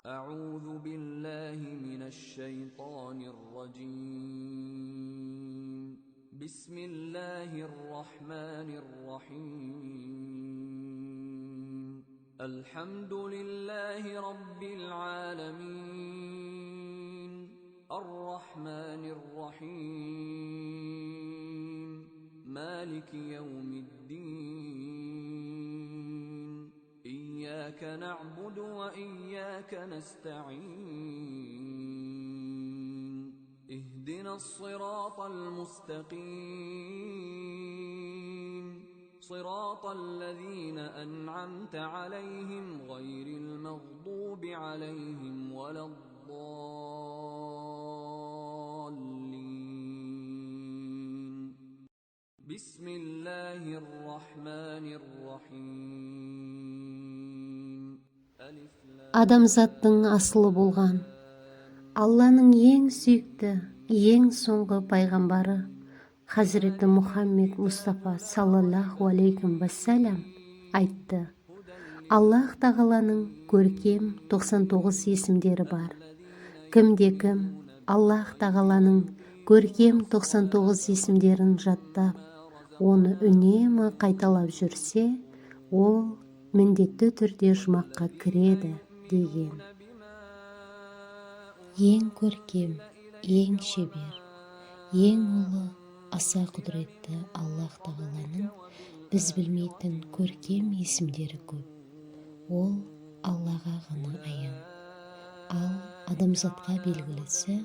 أعوذ بالله من الشيطان الرجيم بسم الله الرحمن الرحيم الحمد لله رب العالمين الرحمن الرحيم مالك يوم الدين إياك نعبد وإياك نستعين اهدنا الصراط المستقيم صراط الذين أنعمت عليهم غير المغضوب عليهم ولا الضالين بسم الله الرحمن الرحيم Адамзаттың асылы болған Алланың ең сүйікті, ең соңғы пайғамбары Хазіреті Мұхаммед Мұстафа саллаллаху алейкум вассалям айтты: Аллах тағаланың көркем 99 есімдері бар. Кімде-кім Аллах тағаланың көркем 99 есімдерін жаттап, оны үнемі қайталап жүрсе, ол міндетті түрде жұмаққа кіреді деген. Ең көркем, ең шебер, ең ұлы, аса құдіретті Аллах тағаланың біз білмейтін көркем есімдері көп. Ол Аллаға ғана аян. Ал адамзатқа белгілісі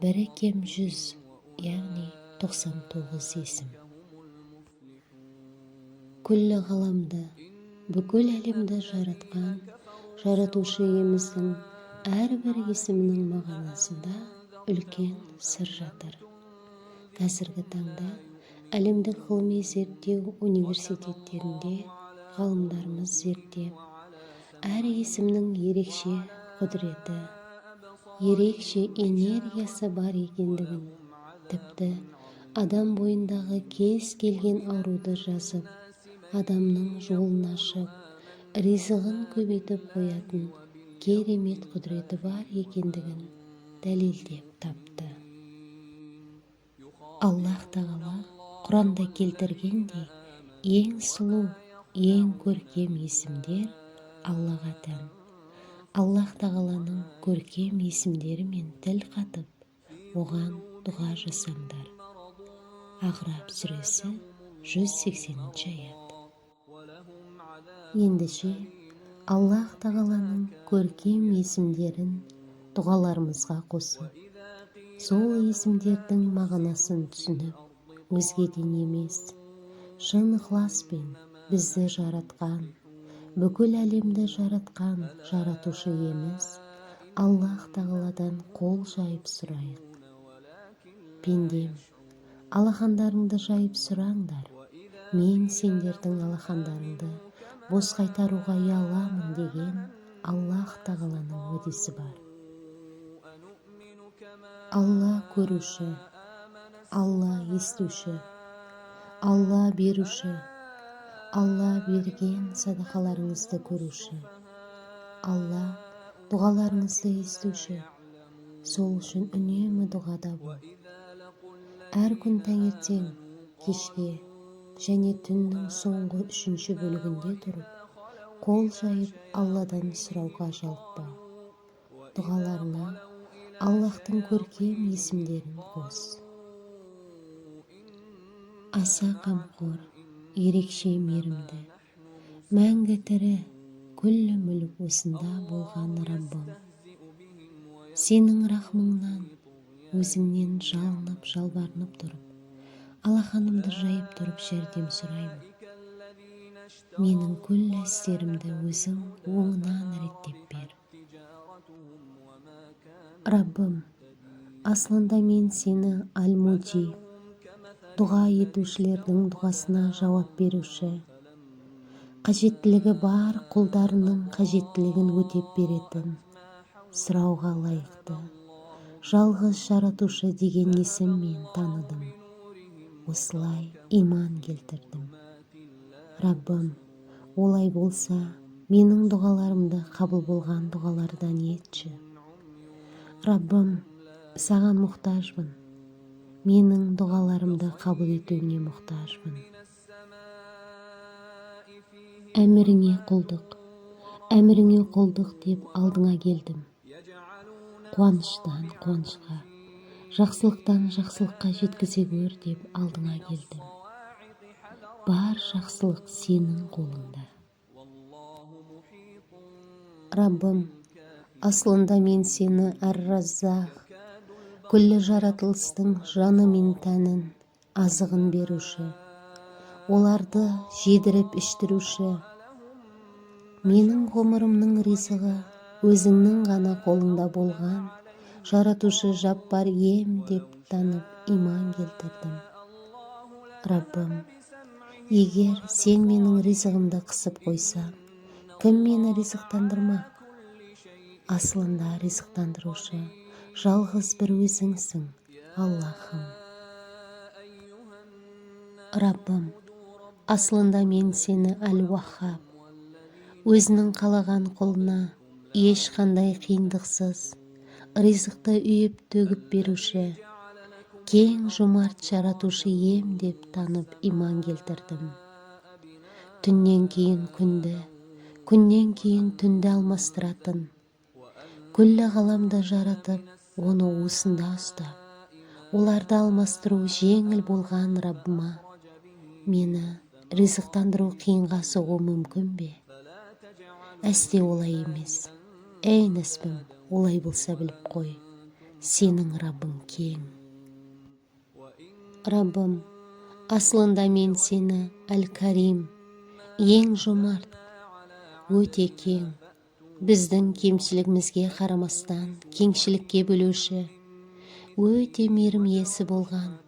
бірі кем 100, яғни 99 есім. Күллі ғаламды, бүкіл әлемді жаратқан жаратушы иеміздің әрбір есімінің мағынасында үлкен сыр жатыр. Қазіргі таңда әлемдік ғылыми зерттеу университеттерінде ғалымдарымыз зерттеп, әр есімнің ерекше құдіреті, ерекше энергиясы бар екендігін, тіпті адам бойындағы кез келген ауруды жазып, адамның жолын ашып, ризығын көбейтіп қоятын керемет құдіреті бар екендігін дәлелдеп тапты. Аллах тағала Құранда келтіргендей, ең сұлу, ең көркем есімдер Аллаға тән. Аллах тағаланың көркем есімдерімен тіл қатып, оған дұға жасаңдар. Ағраб сүресі 180 аят. Ендеше Аллах тағаланың көркем есімдерін дұғаларымызға қосып, сол есімдердің мағынасын түсініп, өзгеден емес, шын ықыласпен бізді жаратқан, бүкіл әлемді жаратқан жаратушы иеміз Аллах тағаладан қол жайып сұрайық. Пендем, алақандарыңды жайып сұраңдар, мен сендердің алақандарыңды бос қайтаруға ұяламын деген Аллах тағаланың уәдесі бар. Алла көруші, Алла естуші, Алла беруші, Алла берген садақаларыңызды көруші, Алла дұғаларыңызды естуші, сол үшін үнемі дұғада бол. Әр күн таңертең, кешке және түннің соңғы 3-ші бөлігінде тұрып, қол жайып Алладан сұрауға жалықпа. Дұғаларыңа Аллахтың көркем есімдерін қос. Аса қамқор, ерекше мейірімді, мәңгі тірі, күллі мүлік осында болған Раббым. Сенің рахмыңнан, өзіңнен жалынып, жалбарынып тұрып, алақанымды жайып тұрып жәрдем сұраймын. Менің күллі істерімді өзің оңынан реттеп бер. Раббым, аслында мен сені Аль-Муджи, дұға етушілердің дұғасына жауап беруші, қажеттілігі бар құлдарының қажеттілігін өтеп беретін, сұрауға лайықты, жалғыз жаратушы деген есіммен таныдым. Осылай иман келтірдім. Раббым, олай болса, менің дұғаларымды қабыл болған дұғалардан етші. Раббым, саған мұқтажбын, менің дұғаларымды қабыл етуіңе мұқтажбын. Әміріңе құлдық деп алдыңа келдім. Қуаныштан қуанышқа, жақсылықтан жақсылыққа жеткізе көр деп алдыңа келдім. Бар жақсылық сенің қолыңда. Раббым, аслында мен сені Ар-Раззақ, күллі жаратылыстың жаны мен тәнін, азығын беруші, оларды жедіріп іштіруші, менің ғұмырымның ризығы өзіңнің ғана қолыңда болған жаратушы жаппар ем деп танып иман келтірдім. Раббым, егер сен менің ризығымды қысып қойсаң, кім мені ризықтандырмақ? Аслында ризықтандырушы жалғыз бір өзіңсің, Аллахым. Раббым, аслында мен сені Әл-Уаххаб, өзінің қалаған құлына ешқандай қиындықсыз ризықты үйіп төгіп беруші, кең жомарт жаратушы ем деп танып иман келтірдім. Түннен кейін күнді, күннен кейін түнді алмастыратын, күллі ғаламды жаратып, оны уысында ұстап, оларды алмастыру жеңіл болған Раббыма, мені ризықтандыру қиынға соғу мүмкін бе? Әсте олай емес. Әй нәсібім, олай болса біліп қой, сенің Раббың кең. Раббым, аслында мен сені Әл-Карим, ең жомарт, өте кең, біздің кемшілігімізге қарамастан кеңшілікке бөлуші, өте мейірім иесі болған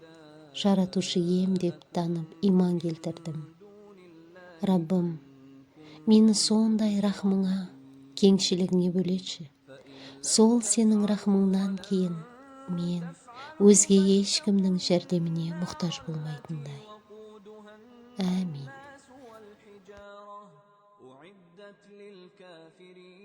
жаратушы ем деп танып иман келтірдім. Раббым, мені сондай рахмыңа, кеңшілігіңе бөлеші. Сол сенің рахмыңнан кейін мен өзге ешкімнің жәрдеміне мұқтаж болмайтындай. Әмин. أعدت للكافرين